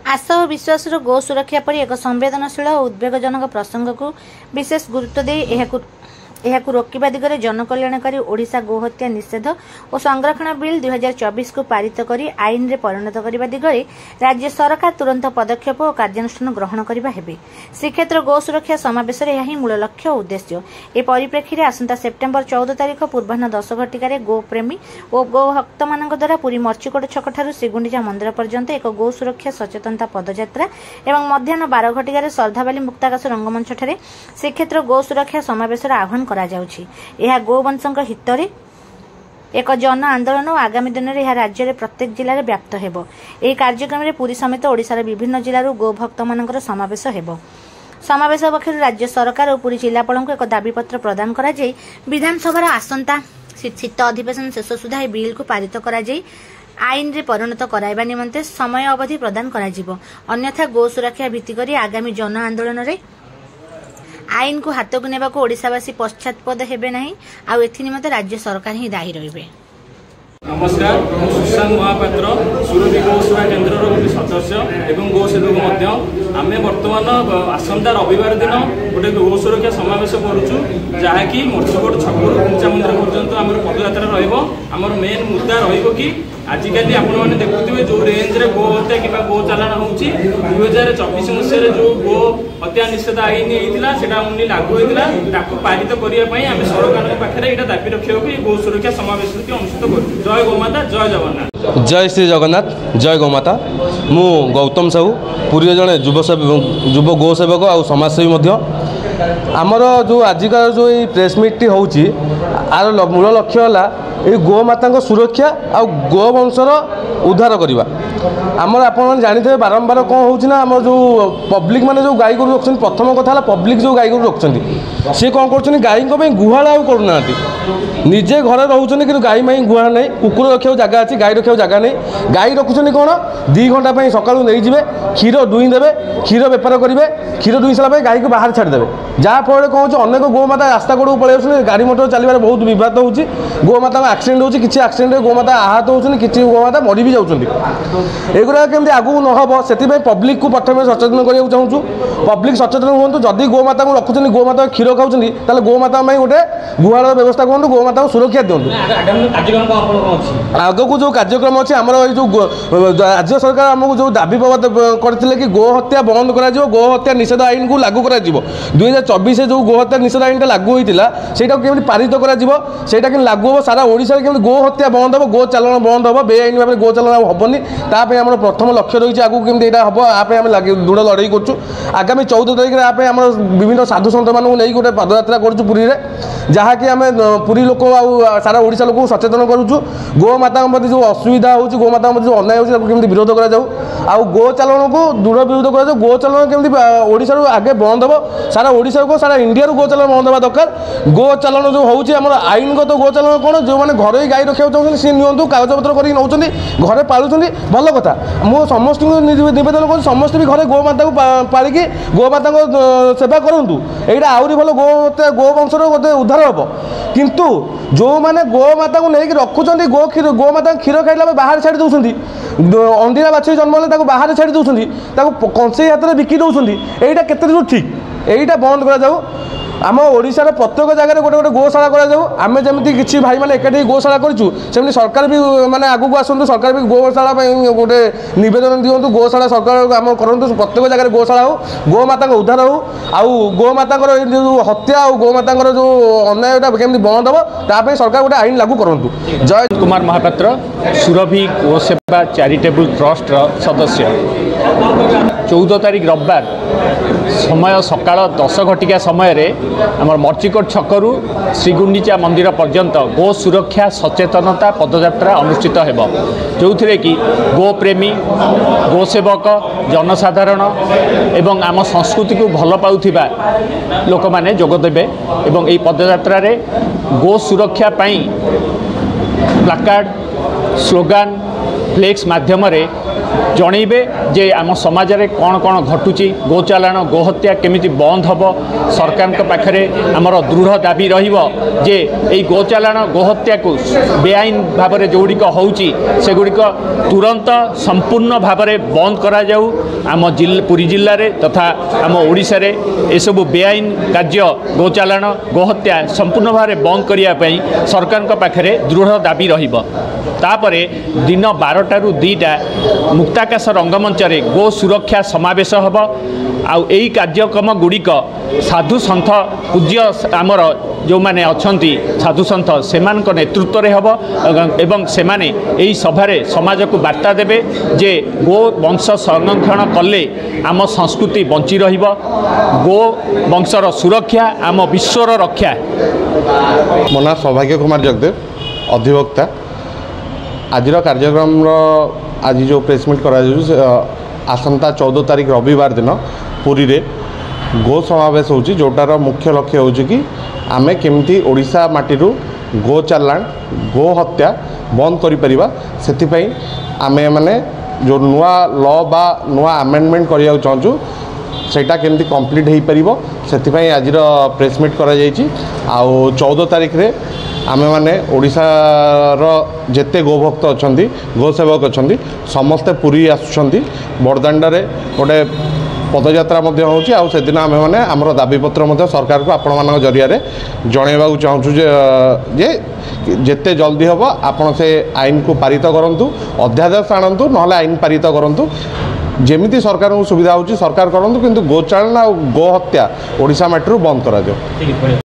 आशा और विश्वास गो सुरक्षा पर एक संवेदनशील और उद्वेगजनक प्रसंग को विशेष गुरुत्व दे रोकवा दिगरे जनकल्याणकारी ओडिशा गोहत्या निषेध और संरक्षण बिल 2024 को पारित करी आईन रे परिणत करने दिगरे राज्य सरकार तुरंत पदक्षेप और कार्यानुष्ठान ग्रहण करबा हेबे। श्रीक्षेत्र गो सुरक्षा समावेश यह मूल लक्ष्य और उद्देश्य। ए परिप्रेक्षी आसंता सेप्टेम्बर 14 तारिख पूर्वाह्न 10 घटिकार गो प्रेमी और गो भक्त मान द्वारा पुरी मर्चिकोट छक ठारू श्रीगुंडीचा मंदिर पर्यंत एक गो सुरक्षा सचेतनता पदयात्रा एवं मध्याह्न 12 घटिकार श्रद्धावाली मुक्ताकाश रंगमंच ठारे श्रीक्षेत्र गो सुरक्षा समावेश आह्वान करा जाउछि। यह गोवंशक हित रे एक जन आंदोलन और आगामी दिन में यह राज्य में प्रत्येक जिले में व्याप्त हेबो। एही कार्यक्रम में पुरी समेत ओडिशार विभिन्न जिलूर गो भक्त मानकर समावेश हेबो। समावेश पक्षर राज्य सरकार और पुरी जिलापाल को एक दाबीपत्र प्रदान करा जाई विधानसभा आसंता शीत अधिवेशन शेष सुधा यह बिल को पारित करा जाई आईन रे परिणत कराइबा निमंते समय अवधि प्रदान करा जिवो। अन्यथा गो सुरक्षा भित्तिक आगामी जन आंदोलन रे आईन को हाथ को नेबा को ओडिशावासी पश्चातपद हेबे नहीं आ एथि निमंते राज्य सरकार ही दायी रहिबे। नमस्कार, सुशांत महापात्र सुरभि गो सेवा केन्द्र गोटे सदस्य एवं गो सेवक आमे वर्तमान आसंता रविवार दिन गोटे गो सुरक्षा समावेश करुचु जहाँकि मर्चिकोट छकरू गुंचा मंदिर पर्यंत आम पदयात्रा रमर मेन मुद्दा रही आजिकल आपने देखुए जो रेंज रे गो हत्या कि गो चालाण हो 2024 मसीह जो गो हत्या निषेध आईन होता ओनली लागू होता पारित करने आम सरकार पाखे यहाँ दाबी रखा गो सुरक्षा समावेश अनुष्ठित कर। जय गोमाता, जय जगन्नाथ। जय श्री जगन्नाथ, जय गोमाता। मु गौतम साहू पुरी जड़े युव गो सेवक आ समाजसेवी आमर जो आजिकार जो प्रेस मीट होची आर मूल लक्ष्य है गोमाता सुरक्षा आ गोवंशर उद्धार करवा। आमर आप जानते बारंबार कौन होना आम जो पब्लिक माने जो गाई गोरु रखुच्च प्रथम कथा पब्लिक जो गाई गोरु रखुच्च सी कौन कर गाई गुहाल आउ करना निजे घर रोचे कि गाई माई गुहाल नहीं कुकुर रखा जगह अच्छी गाई रखा जगह नहीं गाई रखुच्च कौन 2 घंटा सका नहीं जाए क्षीर दुई देवे क्षीर बेपार करेंगे क्षीर दुई सारा गाई को बाहर छाड़देवे जहाँफल कौन हो अनेक गोमाता रास्ता कड़क पलि गाड़ी मोटर चलने बहुत विवाद हो गोमाता आक्सीडेंट हो किसी आक्सीडेंट गोमाता आहत होती किसी गोमाता मरी भी जाऊँगी एगुड़ा केमती आगू नहब से पब्लिक को प्रथम सचेतन करने चाहूँ पब्लिक सचेतन हूँ जदि गोमाता को रखुच्च गोमाता क्षीर खाऊँ ताले गोमाता गोटे गुहाल व्यवस्था करूँ गोमाता को सुरक्षा दिखाँ आग को जो कार्यक्रम अच्छे आम जो राज्य सरकार आमको जो दाबी करते कि गो हत्या बंद कर गो हत्या निषेध आईन को लागू कर 2024 जो गो हत्या निषेध आईन लागू होता से पारित कर लागू हम सारा ओडिशा केमती गो हत्या बंद हम गो चालाण बंद हम बेआईन भाव गो चालाण हेनी ताप आम प्रथम लक्ष्य रही आगे केमती हम आप दृढ़ लड़ाई करूँ आगामी 14 तारिख में आम विभिन्न साधु सन्त मानक नहीं गोटे पदयात्रा करूँ पुरी जहाँकि आम पुरी लोक आ सारा ओडिशा लोक सचेतन करूँ गोमाता प्रति जो असुविधा हो गोमाता जो अन्याय होती विरोध कर गो चालाण को दृढ़ विरोध कर गो चालाण केमती ओडिशा आगे बंद हम सारा ओडिशा को सारा इंडिया गो चालाण बंद हवा दरकार गो चालाण जो होती आईनगत गो चालाण कौन जो मैंने घर गाई रखा चाहते सी नियंतु कागजपत्र कर नौ घरे पालुं भल कथा मुझे समस्त नवेदन कर समस्त भी घरे गोमाता को पालिकी गोमाता सेवा करूँ यहाँ आहरी भल गोवंशर गोटे उद्धार हम किंतु जो मैंने गोमाता को लेकिन रखुच्च गोमाता क्षीर खाइला बाहर छाड़ी दौरान अंडीरा बाछी जन्म हेल्ले बाहर छाड़ी दौरान कंसई हाथ में बिकी दौरान यहाँ केते ठीक यहाँ बंद करा आम ओडिशार प्रत्येक जगह गोटे गोटे गोशाला करें जमी किसी भाई मैंने एकाठी गोशाला करूँ सरकार भी माने आगू आसतु सरकार भी गोशाला गोटे नवेदन दिंतु गोशाला सरकार आम करूँ प्रत्येक जगह गोशाला हो गोमाता उद्धार हो आउ गोमाता जो हत्या और गोमाता जो अन्यायटा केमती बंद हम ताप सरकार गोटे आईन लागू करूँ। जय कुमार महापात्र सुरभि गो सेवा चैरिटेबल ट्रस्ट सदस्य 14 तारिख रविवार समय सकाळ 10 घटिका समय आमर मर्चिकोट छकरू श्रीगुंडीचा मंदिर पर्यंत गो सुरक्षा सचेतनता पदयात्रा अनुष्ठित हेब जो थे कि गो प्रेमी गो सेवक जनसाधारण एवं आम संस्कृति को भल पाउथिबा लोक माने जोगदेबे एवं एई पदयात्रा रे गो सुरक्षा पाई प्लाकार्ड स्लोगान फ्लेक्स माध्यम जणैबे जे आम समाज रे कौन कौन घटुची गोचालाण गोहत्या केमिति बंद हम सरकार पाखे आमर दृढ़ दाबी रहिबो जे এই गोचालाण गोहत्या को बेआईन भाव में जोड़िक होउची सेगुड़िक तुरंत संपूर्ण भाव में बंद करा जाऊ आम पुरी जिल्ला रे तथा आम ओडिशा रे एसबु बेआईन कार्य गोचालाण गोहत्या संपूर्ण भाव में बंद करने सरकार पाखे दृढ़ दाबी रहिबो तापरे दिन 12 ରୁ 2टा मुक्ताकाश रंगमंच रे गो सुरक्षा समावेश हम आउ यही कार्यक्रम गुड़िक साधु सन्थ पूज्य आमर जो मैंने अच्छा साधु सन्थ से नेतृत्व में हम एवं से यही सभार समाज को वार्ता देवे जे गो वंश संरक्षण कले आम संस्कृति बंची रहिब गो वंशर सुरक्षा आम विश्वर रक्षा। मो ना सौभाग्य कुमार जगदेव अधिवक्ता आज कार्यक्रम आज जो प्रेसमिट कर आसंता 14 तारीख रविवार दिन पुरी रे गो समावेश होची जोटार मुख्य लक्ष्य होची कि आमे केमती ओडिशा माटीरू गो चालाण गो हत्या बंद करि परिबा सेति पई आमे माने जो नुआ लॉ बा नुआ अमेंडमेंट करिया चाहूँ सेटा केमती कंप्लीट हो पारिबो सेति पई आज प्रेसमिट करा जायछि आउ 14 तारीख रे आमे माने ओडिशार जेते गोभक्त अछंती गोसेवक अछंती समस्ते पुरी आसुछंती बड़दाण्डरे गोटे पदयात्रा मध्य होउछि आउ से दिन आमे माने हमर दाबी पत्र मध्य सरकार को आपण मानक जरिया रे जणेबा को चाहूँ जे जेते जल्दी हम आपण से आईन को पारित करंतु अध्यादेश आणंतु नहले आईन पारित करंतु जेमिति सरकार को सुविधा होउछि सरकार करंतु किंतु गोचालन आ गो हत्या ओडिशा माटीरू बंद करा दियो।